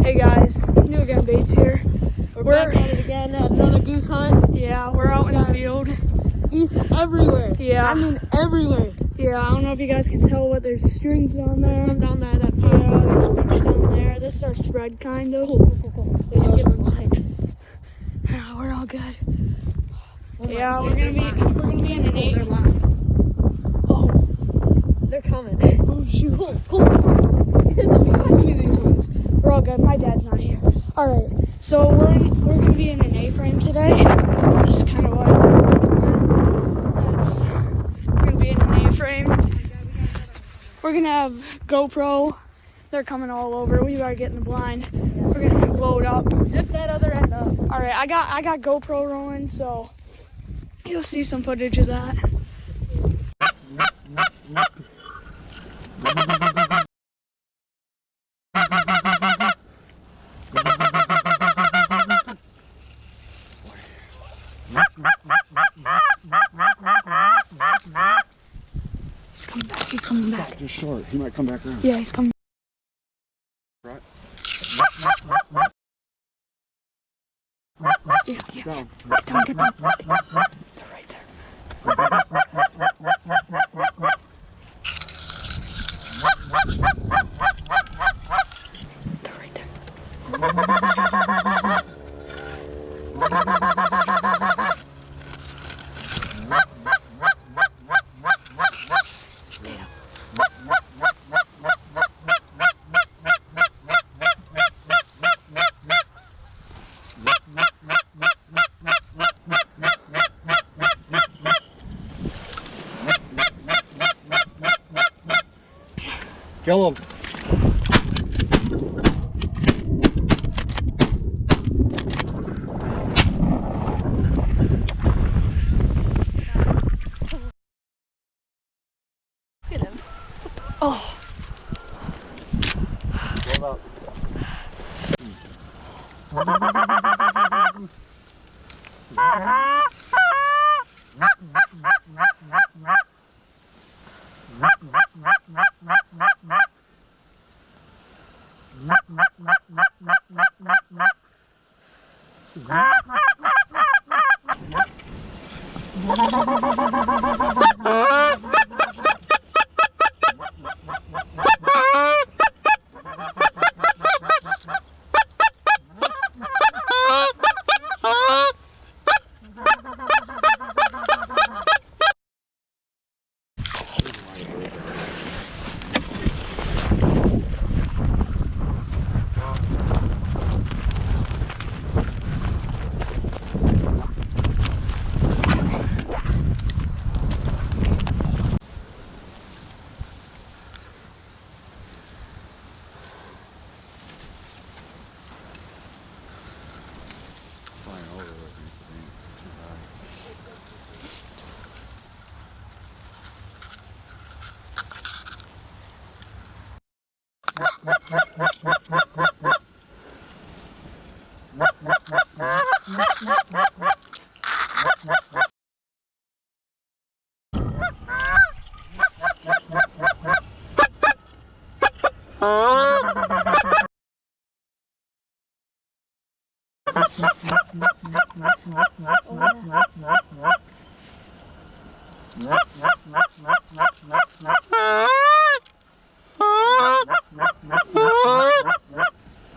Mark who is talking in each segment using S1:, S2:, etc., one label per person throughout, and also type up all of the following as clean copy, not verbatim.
S1: Hey guys, New Again Baits here.
S2: We're back at it again at another goose hunt.
S1: Yeah, we're out in the field.
S2: Geese everywhere.
S1: Yeah.
S2: I mean everywhere.
S1: Yeah, I don't know if you guys can tell, but there's strings on there.
S2: Some down there, that
S1: Yeah, there's fish down there. This is our spread, kind of.
S2: Cool.
S1: There's
S2: Get
S1: also-
S2: wide.
S1: Yeah, we're all good.
S2: Oh my
S1: Yeah,
S2: God,
S1: we're gonna be in an 8.
S2: They're live.
S1: Oh,
S2: They're coming.
S1: oh shoot.
S2: Cool.
S1: Give me these ones. We're all good. My dad's not here. All right, so we're gonna be in an A-frame today. This is kind of what we're gonna be in an A-frame. We're gonna have GoPro. They're coming all over. We better get in the blind. We're gonna load up.
S2: Zip that other end up.
S1: All right, I got GoPro rolling, so you'll see some footage of that. He's coming back. He's coming back.
S3: Just short. He might come back around.
S1: Yeah, he's coming.
S3: Right.
S1: Yeah.
S3: Go.
S1: Get down. They're right there. They're right there.
S3: Kill him.
S2: Get him.
S1: Oh.
S3: Hold up.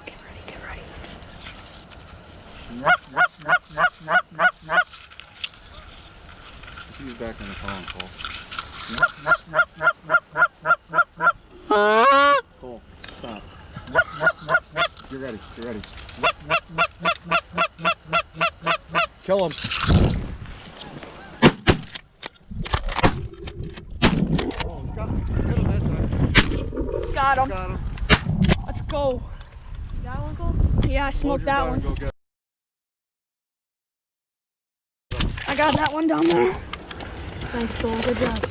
S1: Get ready.
S3: He's back in the phone, Cole. Cole, stop. Get ready. Kill him. Oh, got him that time.
S1: Got him.
S3: Got him.
S1: Let's go.
S2: That one, Cole?
S1: Yeah, I smoked
S3: Hold your
S1: that
S3: gun,
S1: one.
S3: go get
S1: I got that one down there.
S2: Nice, Cole. Good job.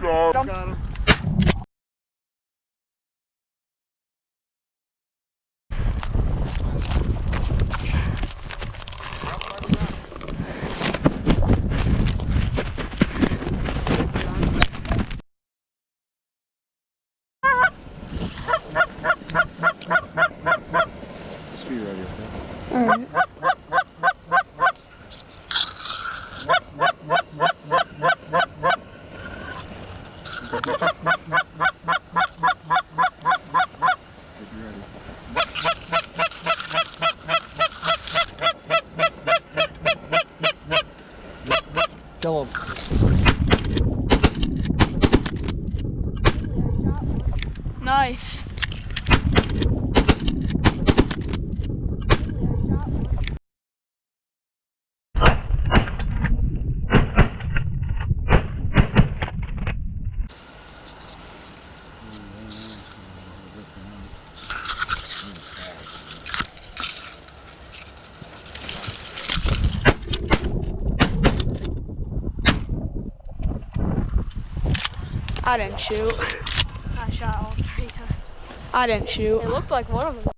S3: Got him. Kill him.
S1: Nice. I didn't shoot.
S2: I shot all 3 times.
S1: I didn't shoot.
S2: It looked like one of them.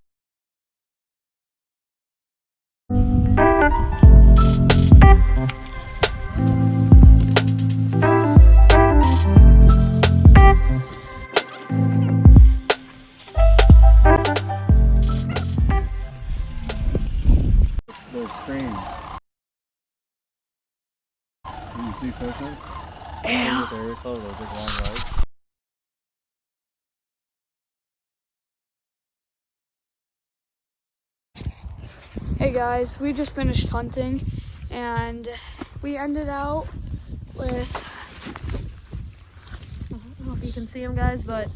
S3: Those cranes. You see fishing?
S1: Yeah.
S3: Those big long legs.
S1: Hey guys, we just finished hunting and we ended out with,
S2: I don't know if you can see them, guys, but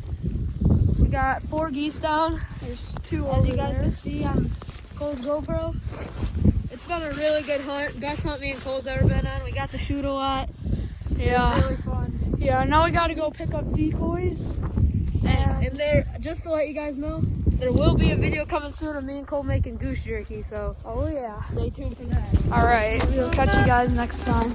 S2: we got 4 geese down.
S1: there's 2
S2: As
S1: over
S2: you guys
S1: there.
S2: can see on Cole's GoPro. It's been a really good hunt. Best hunt me and Cole's ever been on. We got to shoot a lot. It
S1: Yeah.
S2: was really fun.
S1: Yeah, now we gotta go pick up decoys.
S2: And there, just to let you guys know, there will be a video coming soon of me and Cole making goose jerky, so
S1: Oh yeah.
S2: stay tuned for that.
S1: Alright, we'll catch you guys next time.